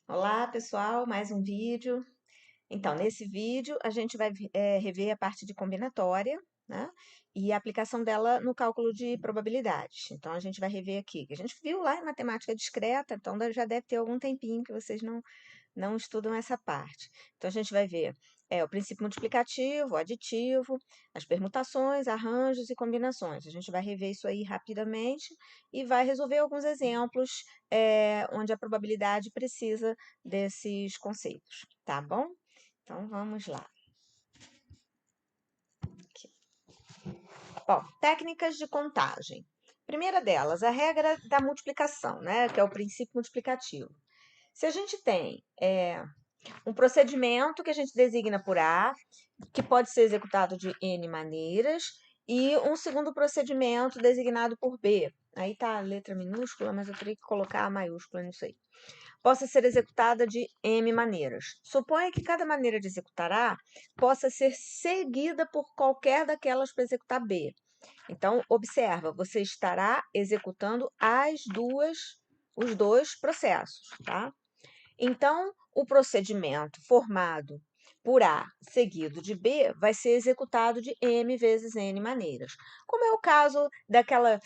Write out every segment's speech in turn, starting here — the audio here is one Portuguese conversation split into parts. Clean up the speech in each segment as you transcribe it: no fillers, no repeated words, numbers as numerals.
Olá, pessoal, mais um vídeo. Então, nesse vídeo, a gente vai rever a parte de combinatória, né? E a aplicação dela no cálculo de probabilidades. Então, a gente vai rever aqui, que a gente viu lá em matemática discreta, então já deve ter algum tempinho que vocês não estudam essa parte. Então, a gente vai ver o princípio multiplicativo, o aditivo, as permutações, arranjos e combinações. A gente vai rever isso aí rapidamente e vai resolver alguns exemplos onde a probabilidade precisa desses conceitos, tá bom? Então, vamos lá. Aqui. Bom, técnicas de contagem. Primeira delas, a regra da multiplicação, né? Que é o princípio multiplicativo. Se a gente tem um procedimento que a gente designa por A, que pode ser executado de N maneiras, e um segundo procedimento designado por B. Aí tá a letra minúscula, mas eu teria que colocar a maiúscula nisso aí. Possa ser executada de M maneiras. Suponha que cada maneira de executar A possa ser seguida por qualquer daquelas para executar B. Então, observa, você estará executando os dois processos, tá? Então, o procedimento formado por A seguido de B vai ser executado de M vezes N maneiras. Como é o caso daquela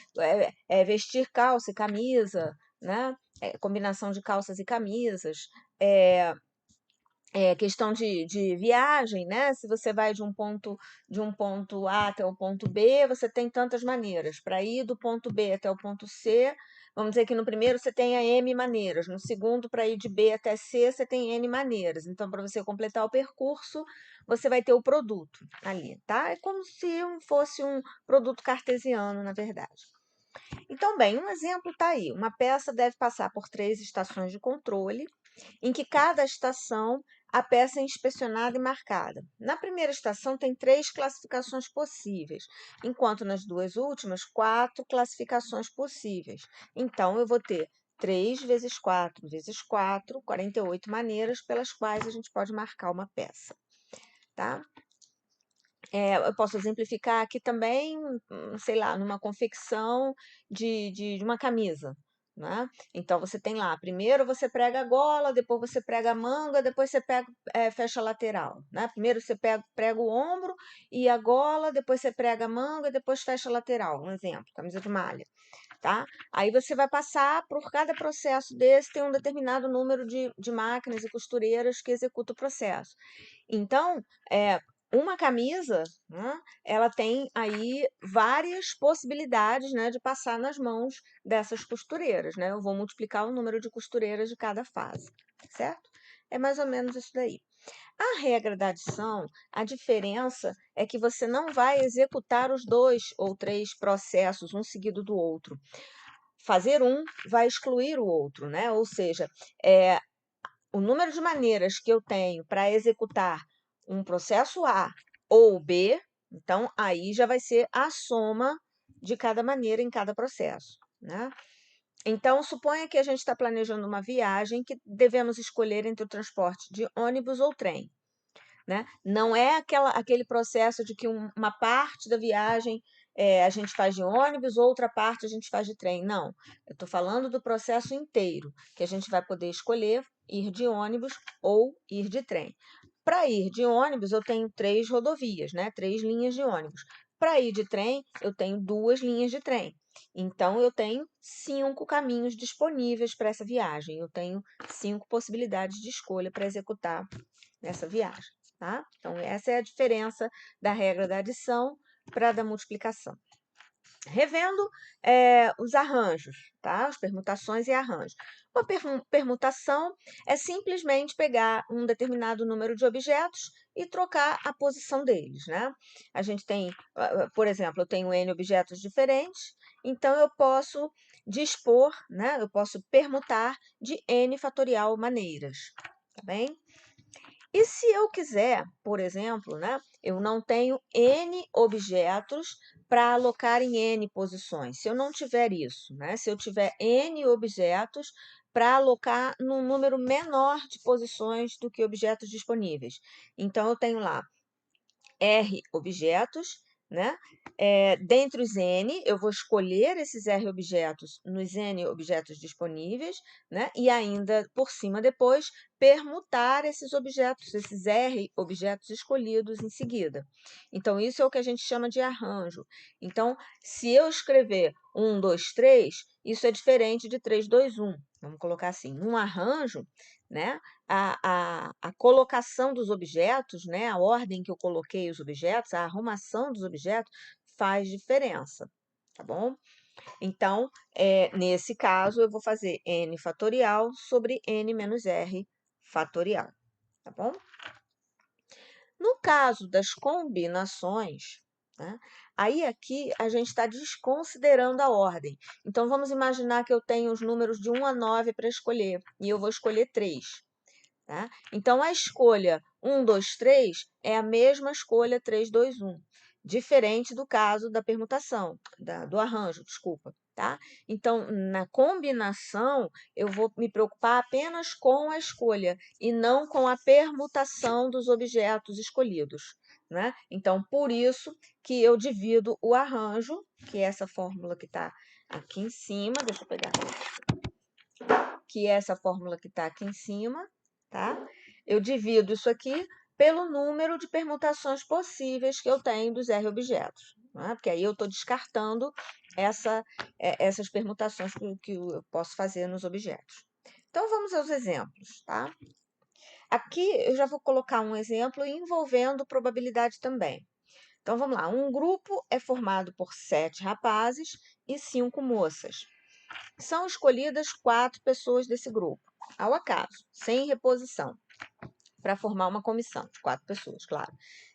vestir calça e camisa, né? Combinação de calças e camisas, é, questão de viagem, né? Se você vai de um ponto A até o ponto B, você tem tantas maneiras. Para ir do ponto B até o ponto C, vamos dizer que no primeiro você tenha M maneiras, no segundo, para ir de B até C, você tem N maneiras. Então, para você completar o percurso, você vai ter o produto ali, tá? É como se fosse um produto cartesiano, na verdade. Então, bem, um exemplo está aí. Uma peça deve passar por 3 estações de controle, em que cada estação a peça é inspecionada e marcada. Na primeira estação tem 3 classificações possíveis, enquanto nas duas últimas, 4 classificações possíveis. Então, eu vou ter 3 vezes 4 vezes 4, 48 maneiras pelas quais a gente pode marcar uma peça, tá? Eu posso exemplificar aqui também, sei lá, numa confecção de uma camisa, né? Então, você tem lá, primeiro você prega a gola, depois você prega a manga, depois você fecha a lateral, né? Primeiro você prega o ombro e a gola, depois você prega a manga, depois fecha a lateral, um exemplo, camisa de malha, tá? Aí você vai passar por cada processo desse, tem um determinado número de máquinas e costureiras que executam o processo. Então, uma camisa, né, ela tem aí várias possibilidades, né, de passar nas mãos dessas costureiras, né? Eu vou multiplicar o número de costureiras de cada fase, certo? É mais ou menos isso daí. A regra da adição, a diferença é que você não vai executar os 2 ou 3 processos, um seguido do outro. Fazer um vai excluir o outro, né? Ou seja, o número de maneiras que eu tenho para executar um processo A ou B, então aí já vai ser a soma de cada maneira em cada processo, né? Então, suponha que a gente está planejando uma viagem que devemos escolher entre o transporte de ônibus ou trem, né? Não é aquele processo de que uma parte da viagem a gente faz de ônibus, outra parte a gente faz de trem. Não, eu estou falando do processo inteiro, que a gente vai poder escolher ir de ônibus ou ir de trem. Para ir de ônibus, eu tenho 3 rodovias, né? 3 linhas de ônibus. Para ir de trem, eu tenho 2 linhas de trem. Então, eu tenho 5 caminhos disponíveis para essa viagem. Eu tenho 5 possibilidades de escolha para executar nessa viagem, tá? Então, essa é a diferença da regra da adição para a da multiplicação. Revendo os arranjos, tá? As permutações e arranjos. Uma permutação é simplesmente pegar um determinado número de objetos e trocar a posição deles, né? A gente tem, por exemplo, eu tenho N objetos diferentes, então eu posso dispor, né? Eu posso permutar de N fatorial maneiras, tá bem? E se eu quiser, por exemplo, né, eu não tenho N objetos para alocar em N posições. Se eu não tiver isso, né, se eu tiver N objetos para alocar num número menor de posições do que objetos disponíveis. Então, eu tenho lá R objetos, né? Dentre os N, eu vou escolher esses R objetos nos N objetos disponíveis, né? E ainda, por cima, depois, permutar esses objetos, esses R objetos escolhidos em seguida. Então, isso é o que a gente chama de arranjo. Então, se eu escrever 1, 2, 3, isso é diferente de 3, 2, 1. Vamos colocar assim, num arranjo, né? A colocação dos objetos, né? A ordem que eu coloquei os objetos, a arrumação dos objetos, faz diferença, tá bom? Então, nesse caso, eu vou fazer n fatorial sobre n menos r fatorial, tá bom? No caso das combinações, né, aí aqui a gente está desconsiderando a ordem. Então, vamos imaginar que eu tenho os números de 1 a 9 para escolher, e eu vou escolher 3. Tá? Então, a escolha 1, 2, 3 é a mesma escolha 3, 2, 1. Diferente do caso da permutação, do arranjo, desculpa. Tá? Então, na combinação, eu vou me preocupar apenas com a escolha e não com a permutação dos objetos escolhidos. Né? Então, por isso que eu divido o arranjo, que é essa fórmula que está aqui em cima, deixa eu pegar que é essa fórmula que está aqui em cima, tá? Eu divido isso aqui pelo número de permutações possíveis que eu tenho dos R objetos, né? Porque aí eu estou descartando essas permutações que eu posso fazer nos objetos. Então, vamos aos exemplos, tá? Aqui eu já vou colocar um exemplo envolvendo probabilidade também. Então, vamos lá. Um grupo é formado por 7 rapazes e 5 moças. São escolhidas 4 pessoas desse grupo, ao acaso, sem reposição, para formar uma comissão de 4 pessoas, claro.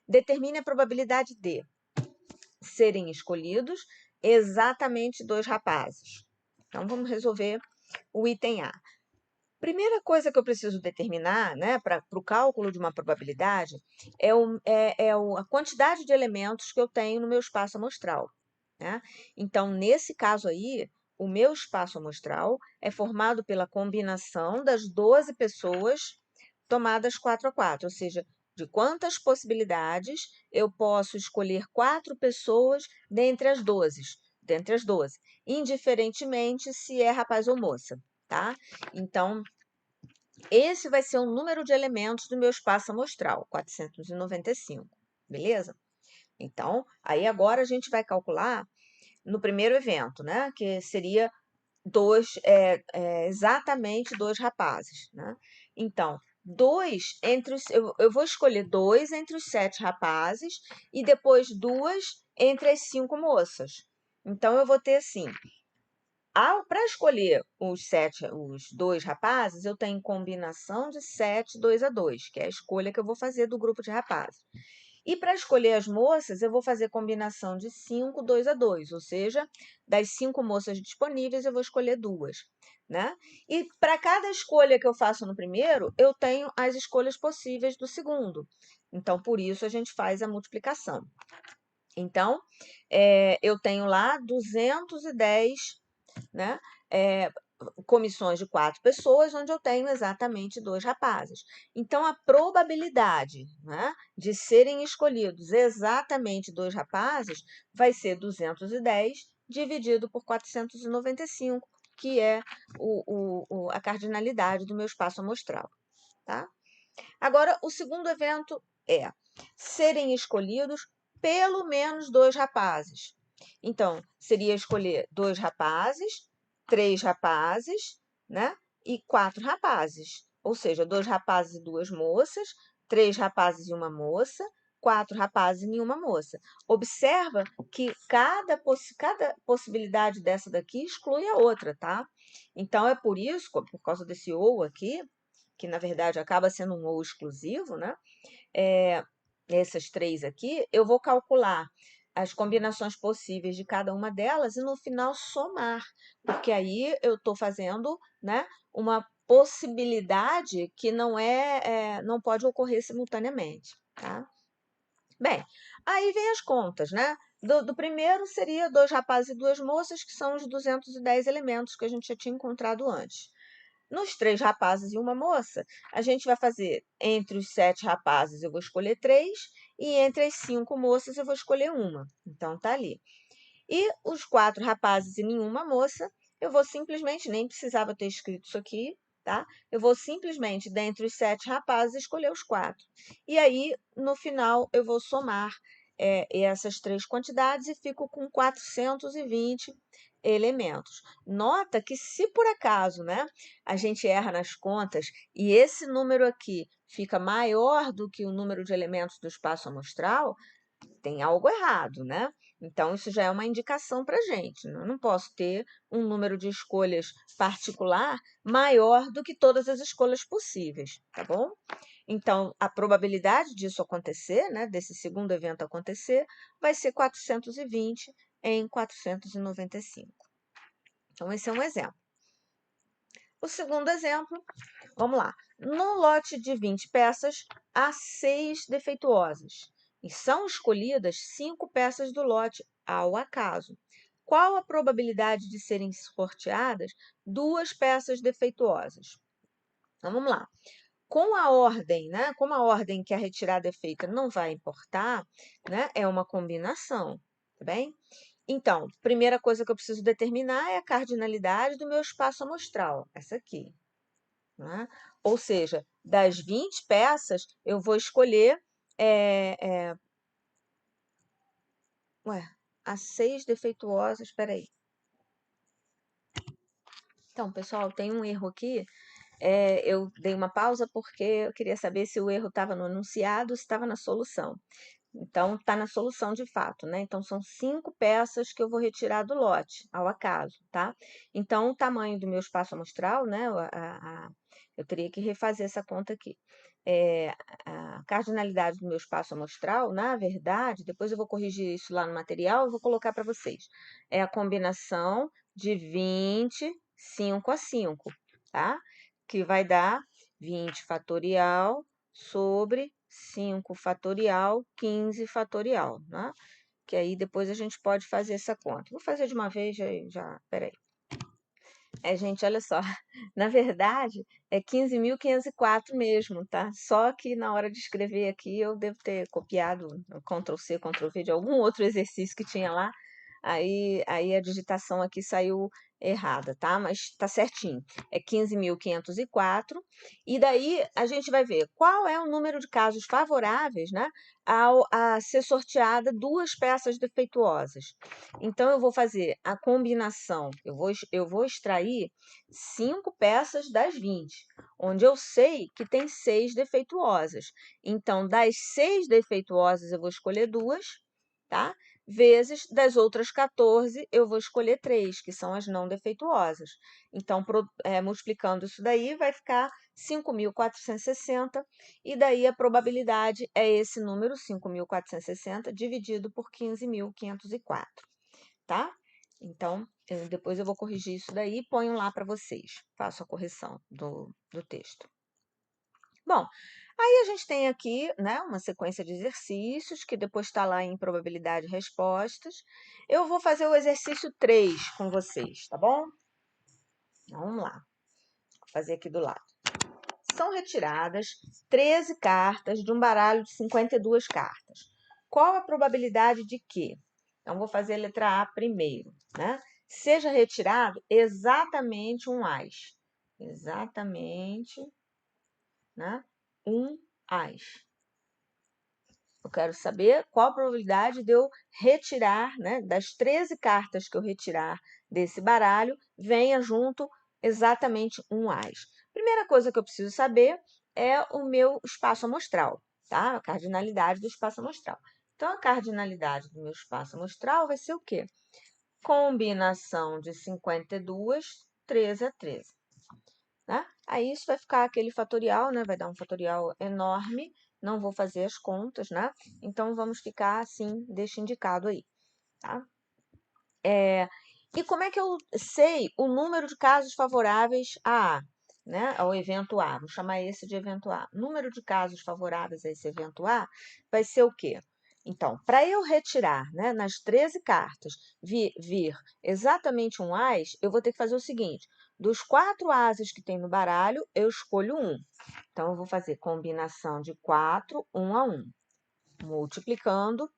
Determine a probabilidade de serem escolhidos exatamente 2 rapazes. Então, vamos resolver o item A. Primeira coisa que eu preciso determinar, né, para o cálculo de uma probabilidade, a quantidade de elementos que eu tenho no meu espaço amostral. Né? Então, nesse caso aí, o meu espaço amostral é formado pela combinação das 12 pessoas tomadas 4 a 4, ou seja, de quantas possibilidades eu posso escolher 4 pessoas dentre as 12, indiferentemente se é rapaz ou moça, tá? Então, esse vai ser o número de elementos do meu espaço amostral, 495, beleza? Então, aí agora a gente vai calcular no primeiro evento, né? Que seria exatamente 2 rapazes, né? Então, eu vou escolher 2 entre os 7 rapazes e depois 2 entre as 5 moças. Então, eu vou ter assim, para escolher os 2 rapazes, eu tenho combinação de 7, 2 a 2, que é a escolha que eu vou fazer do grupo de rapazes. E para escolher as moças, eu vou fazer combinação de 5, 2 a 2, ou seja, das 5 moças disponíveis, eu vou escolher 2, né? E para cada escolha que eu faço no primeiro, eu tenho as escolhas possíveis do segundo. Então, por isso, a gente faz a multiplicação. Então, eu tenho lá 210, né? Comissões de 4 pessoas, onde eu tenho exatamente 2 rapazes. Então, a probabilidade, né, de serem escolhidos exatamente 2 rapazes vai ser 210 dividido por 495, que é a cardinalidade do meu espaço amostral. Tá? Agora, o segundo evento é serem escolhidos pelo menos 2 rapazes. Então, seria escolher 2 rapazes, 3 rapazes, né? E 4 rapazes. Ou seja, 2 rapazes e 2 moças, 3 rapazes e uma moça, 4 rapazes e nenhuma moça. Observa que cada possibilidade dessa daqui exclui a outra, tá? Então, é por isso, por causa desse ou aqui, que na verdade acaba sendo um ou exclusivo, né? Essas 3 aqui, eu vou calcular as combinações possíveis de cada uma delas e no final somar, porque aí eu estou fazendo, né, uma possibilidade que não pode ocorrer simultaneamente, tá? Bem, aí vem as contas, né? Do primeiro seria 2 rapazes e 2 moças, que são os 210 elementos que a gente já tinha encontrado antes. Nos 3 rapazes e uma moça, a gente vai fazer entre os 7 rapazes, eu vou escolher 3, e entre as 5 moças eu vou escolher uma. Então, tá ali. E os 4 rapazes e nenhuma moça, eu vou simplesmente, nem precisava ter escrito isso aqui, tá? Eu vou simplesmente, dentre os 7 rapazes, escolher os 4. E aí, no final, eu vou somar essas 3 quantidades e fico com 420 elementos. Nota que se por acaso, né, a gente erra nas contas e esse número aqui fica maior do que o número de elementos do espaço amostral, tem algo errado, né? Então, isso já é uma indicação para a gente. Eu não posso ter um número de escolhas particular maior do que todas as escolhas possíveis, tá bom? Então, a probabilidade disso acontecer, né, desse segundo evento acontecer, vai ser 420 em 495. Então, esse é um exemplo. O segundo exemplo, vamos lá. No lote de 20 peças, há 6 defeituosas e são escolhidas 5 peças do lote ao acaso. Qual a probabilidade de serem sorteadas 2 peças defeituosas? Então, vamos lá. Com a ordem, né? Como a ordem que a retirada é feita não vai importar, né? É uma combinação, tá bem? Então, primeira coisa que eu preciso determinar é a cardinalidade do meu espaço amostral, essa aqui, né? Ou seja, das 20 peças, eu vou escolher as 6 defeituosas. Espera aí. Então, pessoal, tem um erro aqui. Eu dei uma pausa porque eu queria saber se o erro estava no enunciado ou se estava na solução. Então, está na solução de fato, né? Então, são 5 peças que eu vou retirar do lote, ao acaso, tá? Então, o tamanho do meu espaço amostral, né? Eu teria que refazer essa conta aqui. A cardinalidade do meu espaço amostral, na verdade, depois eu vou corrigir isso lá no material, eu vou colocar para vocês. É a combinação de 20, 5 a 5, tá? Que vai dar 20 fatorial sobre 5 fatorial, 15 fatorial, né? Que aí depois a gente pode fazer essa conta. Vou fazer de uma vez, peraí. Gente, olha só, na verdade é 15.504 mesmo, tá? Só que na hora de escrever aqui eu devo ter copiado Ctrl+C, Ctrl+V de algum outro exercício que tinha lá, aí a digitação aqui saiu errada, tá? Mas tá certinho, é 15.504, e daí a gente vai ver qual é o número de casos favoráveis, né, a ser sorteada 2 peças defeituosas. Então, eu vou fazer a combinação, eu vou extrair 5 peças das 20, onde eu sei que tem 6 defeituosas. Então, das 6 defeituosas, eu vou escolher 2, tá? Vezes das outras 14, eu vou escolher 3, que são as não defeituosas. Então, multiplicando isso daí, vai ficar 5.460, e daí a probabilidade é esse número, 5.460, dividido por 15.504, tá? Então, depois eu vou corrigir isso daí e ponho lá para vocês. Faço a correção do texto. Bom, aí a gente tem aqui, né, uma sequência de exercícios, que depois está lá em probabilidade de respostas. Eu vou fazer o exercício 3 com vocês, tá bom? Vamos lá. Vou fazer aqui do lado. São retiradas 13 cartas de um baralho de 52 cartas. Qual a probabilidade de que? Então, vou fazer a letra A primeiro, né? Seja retirado exatamente um ás. Exatamente, né? Um ás. Eu quero saber qual a probabilidade de eu retirar, né? Das 13 cartas que eu retirar desse baralho, venha junto exatamente um ás. Primeira coisa que eu preciso saber é o meu espaço amostral, tá? A cardinalidade do espaço amostral. Então, a cardinalidade do meu espaço amostral vai ser o quê? Combinação de 52, 13 a 13. Né? Aí isso vai ficar aquele fatorial, né? Vai dar um fatorial enorme. Não vou fazer as contas, né? Então, vamos ficar assim, deixa indicado aí, tá? E como é que eu sei o número de casos favoráveis a A, né? Ao evento A? Vou chamar esse de evento A. O número de casos favoráveis a esse evento A vai ser o quê? Então, para eu retirar, né, nas 13 cartas, vir exatamente um ás, eu vou ter que fazer o seguinte: dos 4 ases que tem no baralho, eu escolho um. Então, eu vou fazer combinação de 4, 1 a 1. multiplicando.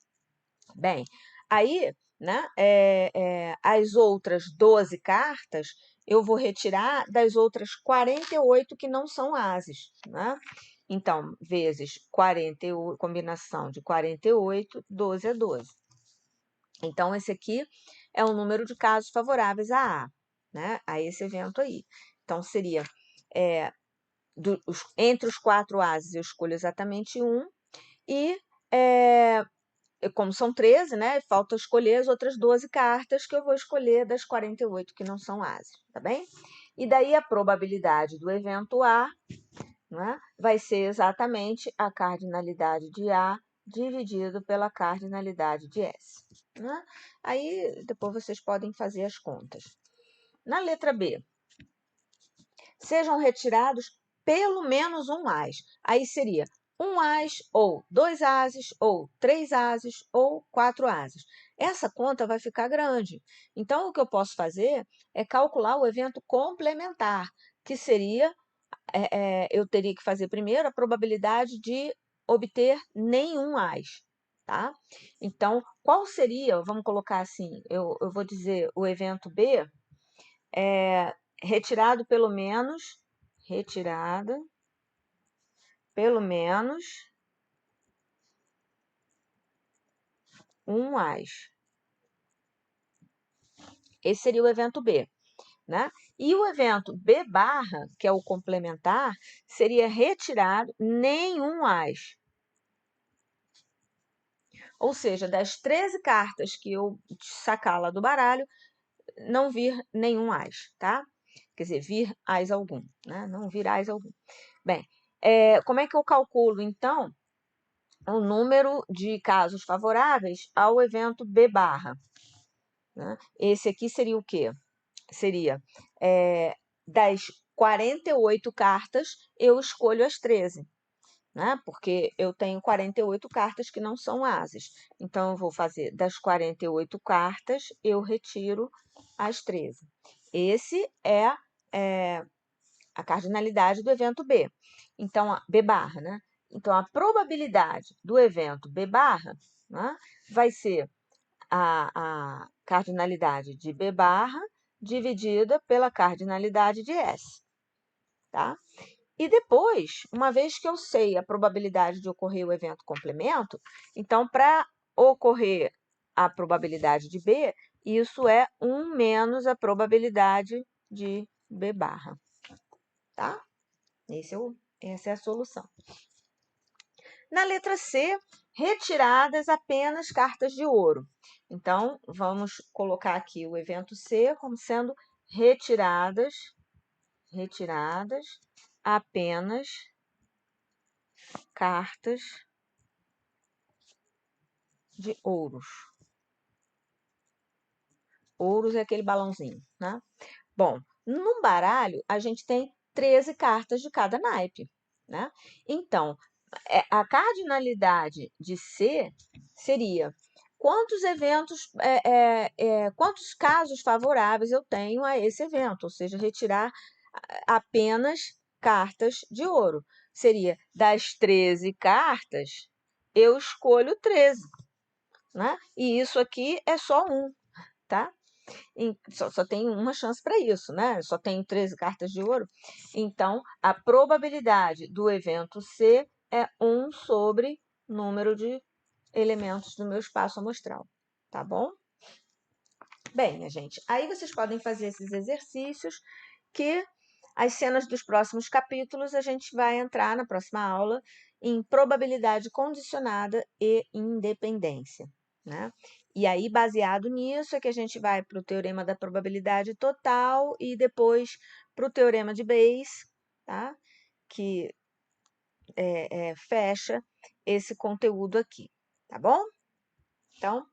Bem, aí, né, as outras 12 cartas eu vou retirar das outras 48 que não são ases, né? Então, vezes 48, combinação de 48, 12 é 12. Então, esse aqui é o número de casos favoráveis a, né, a esse evento aí. Então, seria, entre os 4 ases, eu escolho exatamente um, e como são 13, né, falta escolher as outras 12 cartas que eu vou escolher das 48 que não são ases, tá bem? E daí a probabilidade do evento A, né, vai ser exatamente a cardinalidade de A dividido pela cardinalidade de S. Né? Aí depois vocês podem fazer as contas. Na letra B, sejam retirados pelo menos um as. Aí seria um as, ou 2 ases, ou 3 ases, ou 4 ases. Essa conta vai ficar grande. Então, o que eu posso fazer é calcular o evento complementar, que seria, eu teria que fazer primeiro a probabilidade de obter nenhum as. Tá? Então, qual seria, vamos colocar assim, eu vou dizer o evento B, retirada pelo menos um as. Esse seria o evento B, né? E o evento B barra, que é o complementar, seria retirado nenhum as. Ou seja, das 13 cartas que eu sacar lá do baralho, não vir nenhum as, tá? Quer dizer, vir as algum, né? Não vir as algum. Bem, como é que eu calculo, então, o número de casos favoráveis ao evento B barra? Né? Esse aqui seria o quê? Seria, das 48 cartas, eu escolho as 13. Né? Porque eu tenho 48 cartas que não são ases. Então, eu vou fazer das 48 cartas, eu retiro as 13. Esse é a cardinalidade do evento B. Então, B barra, né? Então, a probabilidade do evento B barra, né, vai ser a cardinalidade de B barra dividida pela cardinalidade de S. Tá? E depois, uma vez que eu sei a probabilidade de ocorrer o evento complemento, então, para ocorrer a probabilidade de B, isso é 1 menos a probabilidade de B barra. Tá? Essa é a solução. Na letra C, retiradas apenas cartas de ouro. Então, vamos colocar aqui o evento C como sendo retiradas apenas cartas de ouros. Ouros é aquele balãozinho, né? Bom, no baralho, a gente tem 13 cartas de cada naipe, né? Então, a cardinalidade de C seria quantos eventos, quantos casos favoráveis eu tenho a esse evento, ou seja, retirar apenas cartas de ouro. Seria das 13 cartas, eu escolho 13, né? E isso aqui é só um, tá? Só tem uma chance para isso, né? Só tenho 13 cartas de ouro. Então, a probabilidade do evento C é 1 sobre número de elementos do meu espaço amostral, tá bom? Bem, minha gente, aí vocês podem fazer esses exercícios que as cenas dos próximos capítulos a gente vai entrar na próxima aula em probabilidade condicionada e independência, né? E aí, baseado nisso, é que a gente vai para o teorema da probabilidade total e depois para o teorema de Bayes, tá? Que fecha esse conteúdo aqui, tá bom? Então,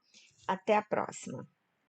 até a próxima.